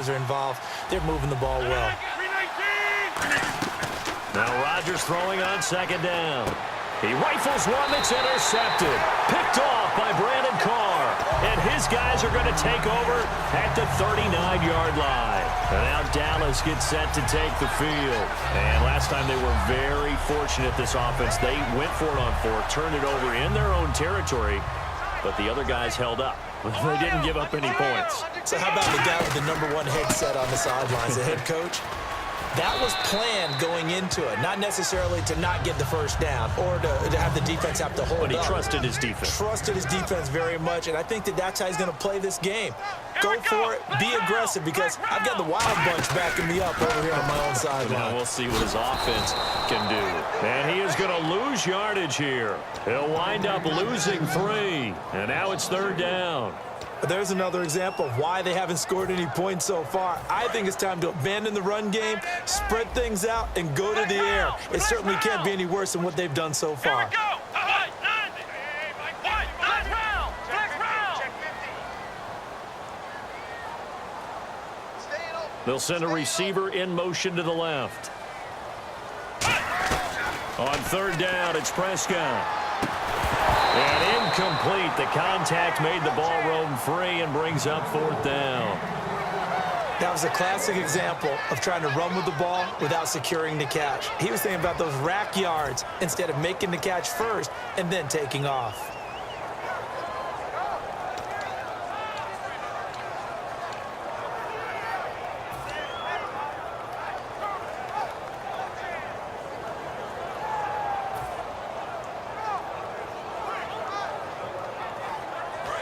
are involved, they're moving the ball well. Now Rodgers throwing on second down. He rifles one that's intercepted. Picked off by Brandon Carr. And his guys are going to take over at the 39-yard line. And now Dallas gets set to take the field. And last time they were very fortunate, this offense. They went for it on fourth, turned it over in their own territory, but the other guys held up. They didn't give up any points. So how about the guy with the #1 headset on the sidelines, the head coach? That was planned going into it, not necessarily to not get the first down or to have the defense have to hold up. But he trusted his defense. Trusted his defense very much, and I think that's how he's going to play this game. Go for it, be aggressive, because I've got the wild bunch backing me up over here on my own sideline. Now we'll see what his offense can do. And he is going to lose yardage here. He'll wind up losing 3, and now it's third down. There's another example of why they haven't scored any points so far. I think it's time to abandon the run game, spread things out, and go to the air. It certainly can't be any worse than what they've done so far. They'll send a receiver in motion to the left. On third down, it's Prescott. And incomplete. The contact made the ball roam free and brings up fourth down. That was a classic example of trying to run with the ball without securing the catch. He was thinking about those rack yards instead of making the catch first and then taking off.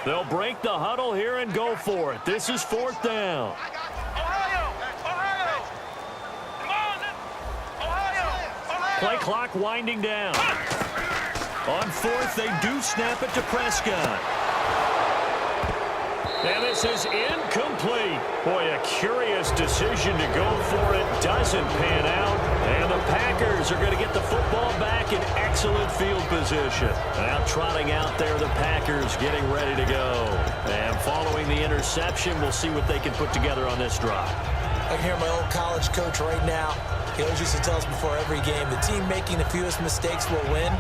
They'll break the huddle here and go for it. This is fourth down. Play clock winding down. On fourth, they do snap it to Prescott. And this is incomplete. Boy, a curious decision to go for it. Doesn't pan out. And the Packers are going to get the football back in excellent field position. Now trotting out there, the Packers getting ready to go. And following the interception, we'll see what they can put together on this drive. I can hear my old college coach right now. He always used to tell us before every game, the team making the fewest mistakes will win.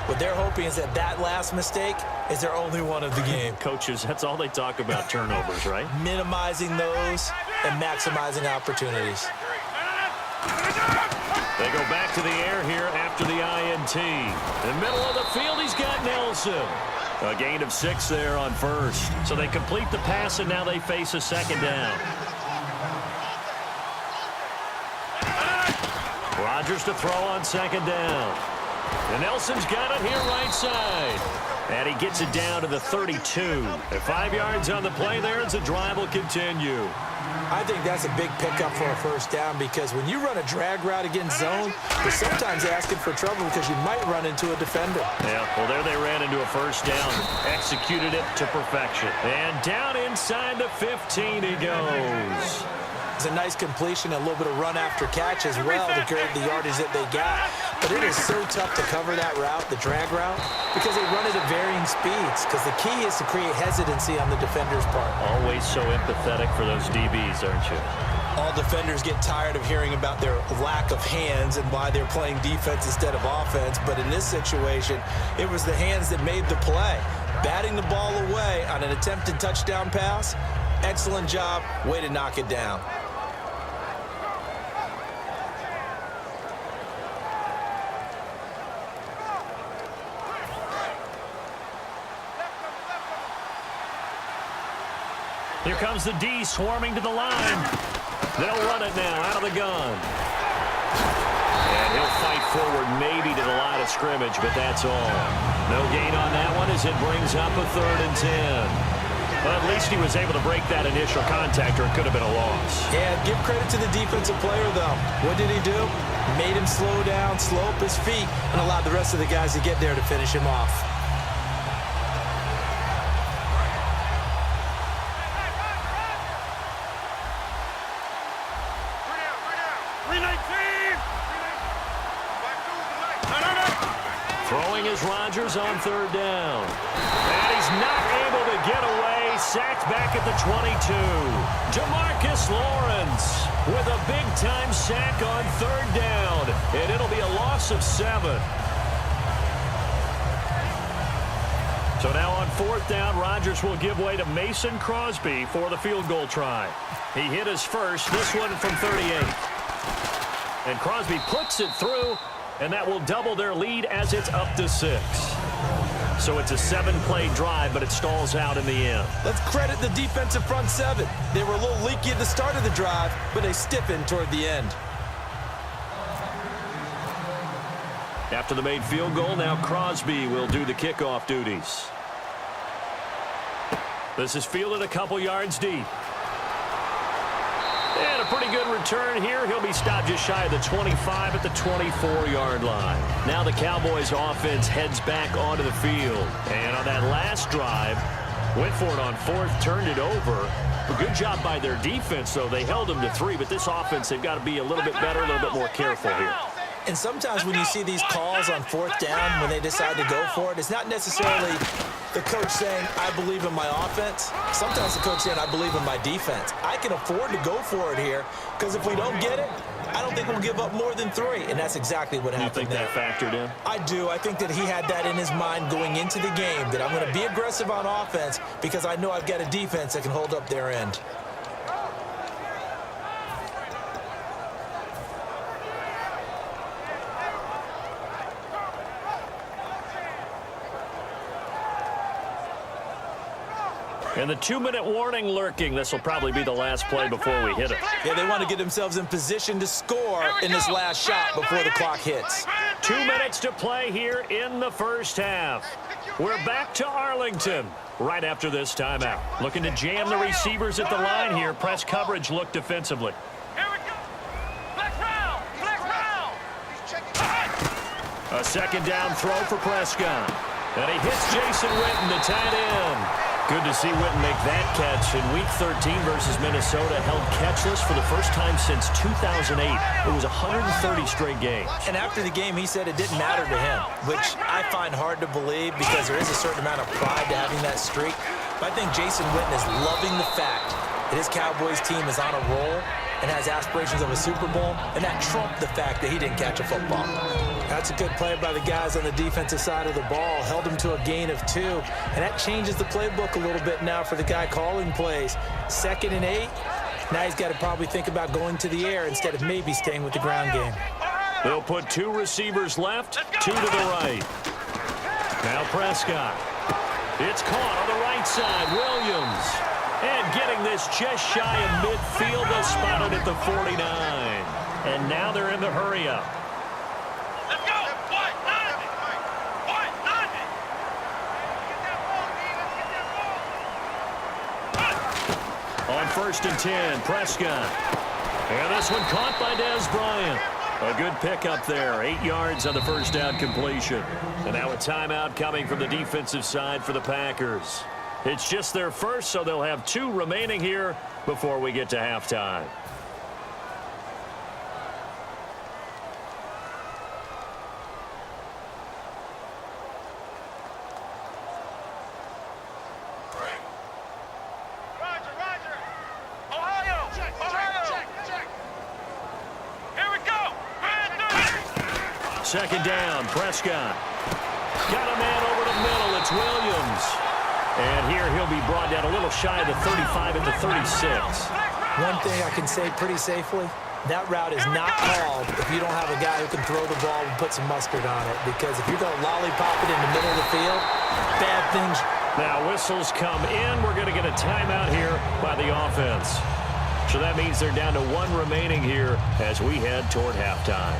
What they're hoping is that that last mistake is their only one of the game. Coaches, that's all they talk about, turnovers, right? Minimizing those and maximizing opportunities. They go back to the air here after the INT. In the middle of the field, he's got Nelson. A gain of 6 there on first. So they complete the pass, and now they face a second down. Rodgers to throw on second down. And Nelson's got it here right side. And he gets it down to the 32. At 5 yards on the play there, as the drive will continue. I think that's a big pickup for a first down, because when you run a drag route against zone, you're sometimes asking for trouble because you might run into a defender. Yeah, well, there they ran into a first down. Executed it to perfection. And down inside the 15 he goes. It's a nice completion, a little bit of run after catch as well to create the yardage that they got. But it is so tough to cover that route, the drag route, because they run it at varying speeds. Because the key is to create hesitancy on the defender's part. Always so empathetic for those DBs, aren't you? All defenders get tired of hearing about their lack of hands and why they're playing defense instead of offense. But in this situation, it was the hands that made the play. Batting the ball away on an attempted touchdown pass, excellent job, way to knock it down. Here comes the D swarming to the line. They'll run it now out of the gun. And he'll fight forward maybe to the line of scrimmage, but that's all. No gain on that one as it brings up a 3rd and 10. But at least he was able to break that initial contact, or it could have been a loss. Yeah, give credit to the defensive player, though. What did he do? Made him slow down, slow up his feet, and allowed the rest of the guys to get there to finish him off. Throwing is Rodgers on 3rd down. And he's not able to get away. he's sacked back at the 22. Jamarcus Lawrence with a big-time sack on 3rd down, and it'll be a loss of 7. So now on 4th down, Rodgers will give way to Mason Crosby for the field goal try. He hit his first, this one from 38. And Crosby puts it through, and that will double their lead as it's up to 6. So it's a 7-play drive, but it stalls out in the end. Let's credit the defensive front 7. They were a little leaky at the start of the drive, but they stiffened toward the end. After the made field goal, now Crosby will do the kickoff duties. This is fielded a couple yards deep. And a pretty good return here. He'll be stopped just shy of the 25 at the 24-yard line. Now the Cowboys offense heads back onto the field. And on that last drive, went for it on 4th, turned it over. A good job by their defense, though. They held them to 3, but this offense, they've got to be a little bit better, a little bit more careful here. And sometimes when you see these calls on 4th down, when they decide to go for it, it's not necessarily the coach saying, I believe in my offense. Sometimes the coach saying, I believe in my defense. I can afford to go for it here because if we don't get it, I don't think we'll give up more than 3. And that's exactly what happened. You think that factored in? I do. I think that he had that in his mind going into the game, that I'm going to be aggressive on offense because I know I've got a defense that can hold up their end. And the 2-minute warning lurking. This will probably be the last play before we hit it. Yeah, they want to get themselves in position to score in this last shot before the clock hits. 2 minutes to play here in the first half. We're back to Arlington right after this timeout. Looking to jam the receivers at the line here. Press coverage look defensively. A 2nd down throw for Prescott. And he hits Jason Witten, the tight end. Good to see Witten make that catch in Week 13 versus Minnesota. Held catchless for the first time since 2008. It was 130 straight games. And after the game, he said it didn't matter to him, which I find hard to believe because there is a certain amount of pride to having that streak. But I think Jason Witten is loving the fact that his Cowboys team is on a roll and has aspirations of a Super Bowl, and that trumped the fact that he didn't catch a football. That's a good play by the guys on the defensive side of the ball. Held him to a gain of 2, and that changes the playbook a little bit now for the guy calling plays. 2nd and 8. Now he's got to probably think about going to the air instead of maybe staying with the ground game. They'll put 2 receivers left, 2 to the right. Now Prescott. It's caught on the right side. Williams. And getting this just shy of midfield. They'll spot it at the 49. And now they're in the hurry-up. Let's go! On 1st and 10, Prescott. And this one caught by Dez Bryant. A good pickup there. 8 yards on the first down completion. And now a timeout coming from the defensive side for the Packers. It's just their first, so they'll have 2 remaining here before we get to halftime. Roger. Ohio. Check. Here we go. 2nd down, Prescott. Got a man over the middle. It's Williams. And here he'll be brought down a little shy of the 35 at the 36. One thing I can say pretty safely, that route is not called if you don't have a guy who can throw the ball and put some mustard on it. Because if you're going to lollipop it in the middle of the field, bad things. Now whistles come in. We're going to get a timeout here by the offense. So that means they're down to 1 remaining here as we head toward halftime.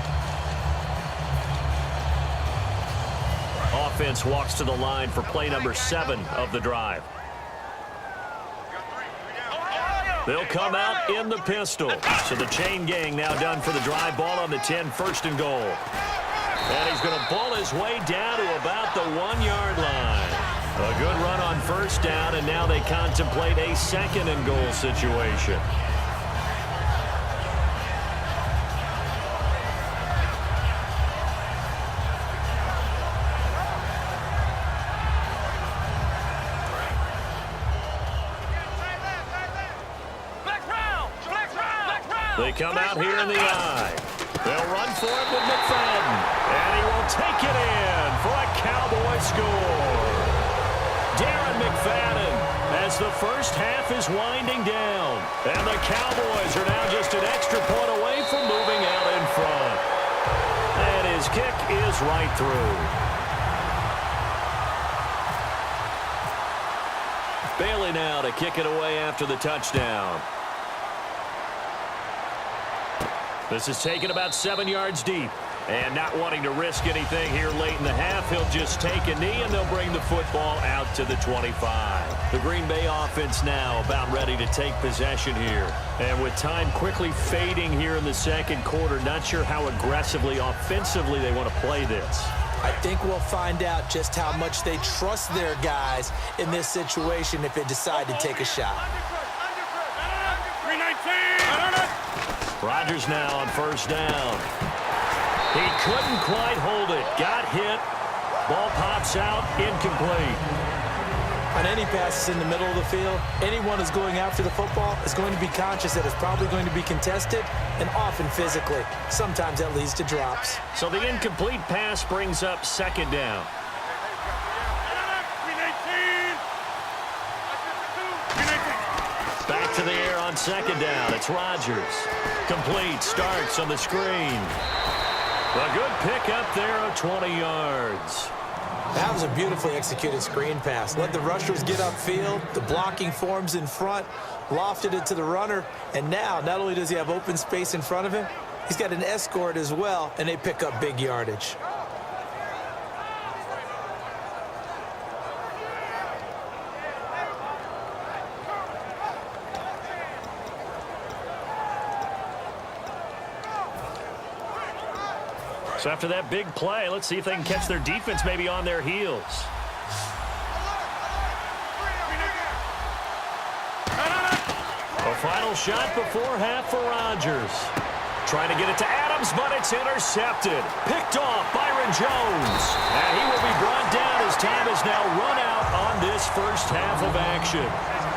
Offense walks to the line for play number 7 of the drive. They'll come out in the pistol. So the chain gang now done for the drive. Ball on the 10, 1st and goal. And he's going to pull his way down to about the 1-yard line. A good run on 1st down, and now they contemplate a 2nd and goal situation. They come out here in the eye. They'll run for it with McFadden. And he will take it in for a Cowboy score. Darren McFadden as the first half is winding down. And the Cowboys are now just an extra point away from moving out in front. And his kick is right through. Bailey now to kick it away after the touchdown. This is taken about 7 yards deep. And not wanting to risk anything here late in the half, he'll just take a knee and they'll bring the football out to the 25. The Green Bay offense now about ready to take possession here. And with time quickly fading here in the second quarter, not sure how aggressively, offensively they want to play this. I think we'll find out just how much they trust their guys in this situation if they decide to take a shot. 319. Rodgers now on first down. He couldn't quite hold it. Got hit. Ball pops out. Incomplete. On any passes in the middle of the field, anyone who's going after the football is going to be conscious that it's probably going to be contested and often physically. Sometimes that leads to drops. So the incomplete pass brings up second down. 319. Back to the air on second down. It's Rodgers. Complete. Starks on the screen. A good pick up there of 20 yards. That was a beautifully executed screen pass. Let the rushers get upfield. The blocking forms in front. Lofted it to the runner. And now, not only does he have open space in front of him, he's got an escort as well, and they pick up big yardage. So after that big play, let's see if they can catch their defense maybe on their heels. A final shot before half for Rodgers. Trying to get it to Adams, but it's intercepted. Picked off Byron Jones. And he will be brought down as time is now run out on this first half of action.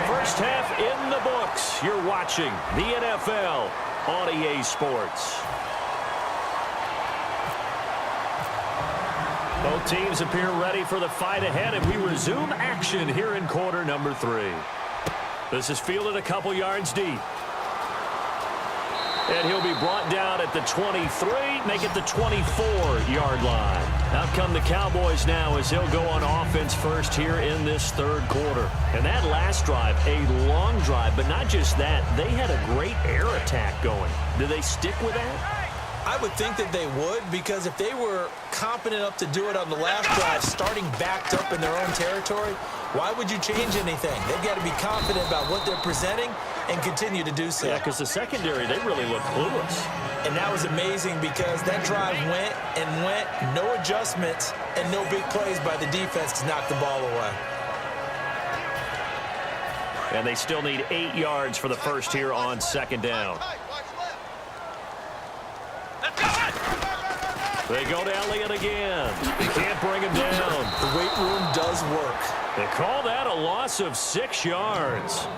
First half in the books. You're watching the NFL on EA Sports. Both teams appear ready for the fight ahead, and we resume action here in quarter number 3. This is fielded a couple yards deep. And he'll be brought down at the 23, make it the 24-yard line. Out come the Cowboys now as they'll go on offense first here in this third quarter. And that last drive, a long drive, but not just that, they had a great air attack going. Do they stick with that? I would think that they would, because if they were competent enough to do it on the last drive, starting backed up in their own territory, why would you change anything? They've got to be confident about what they're presenting and continue to do so. Yeah, because the secondary, they really look clueless. And that was amazing because that drive went and went, no adjustments and no big plays by the defense to knock the ball away. And they still need 8 yards for the first here on second down. They go to Elliott again. They can't bring him down. The weight room does work. They call that a loss of 6 yards.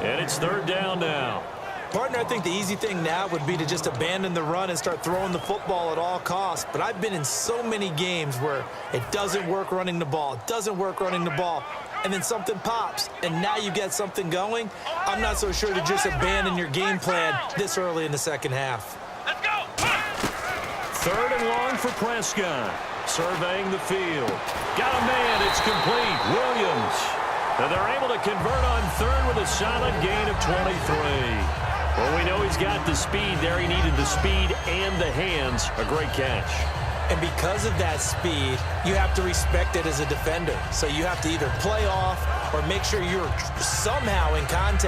And it's third down now. Partner, I think the easy thing now would be to just abandon the run and start throwing the football at all costs. But I've been in so many games where it doesn't work running the ball. It doesn't work running the ball. And then something pops, and now you get something going. I'm not so sure to just abandon your game plan this early in the second half. Let's go. Third and long for Prescott. Surveying the field. Got a man. It's complete. Williams. And they're able to convert on third with a solid gain of 23. Well, we know he's got the speed there. He needed the speed and the hands. A great catch. And because of that speed, you have to respect it as a defender. So you have to either play off or make sure you're somehow in contact.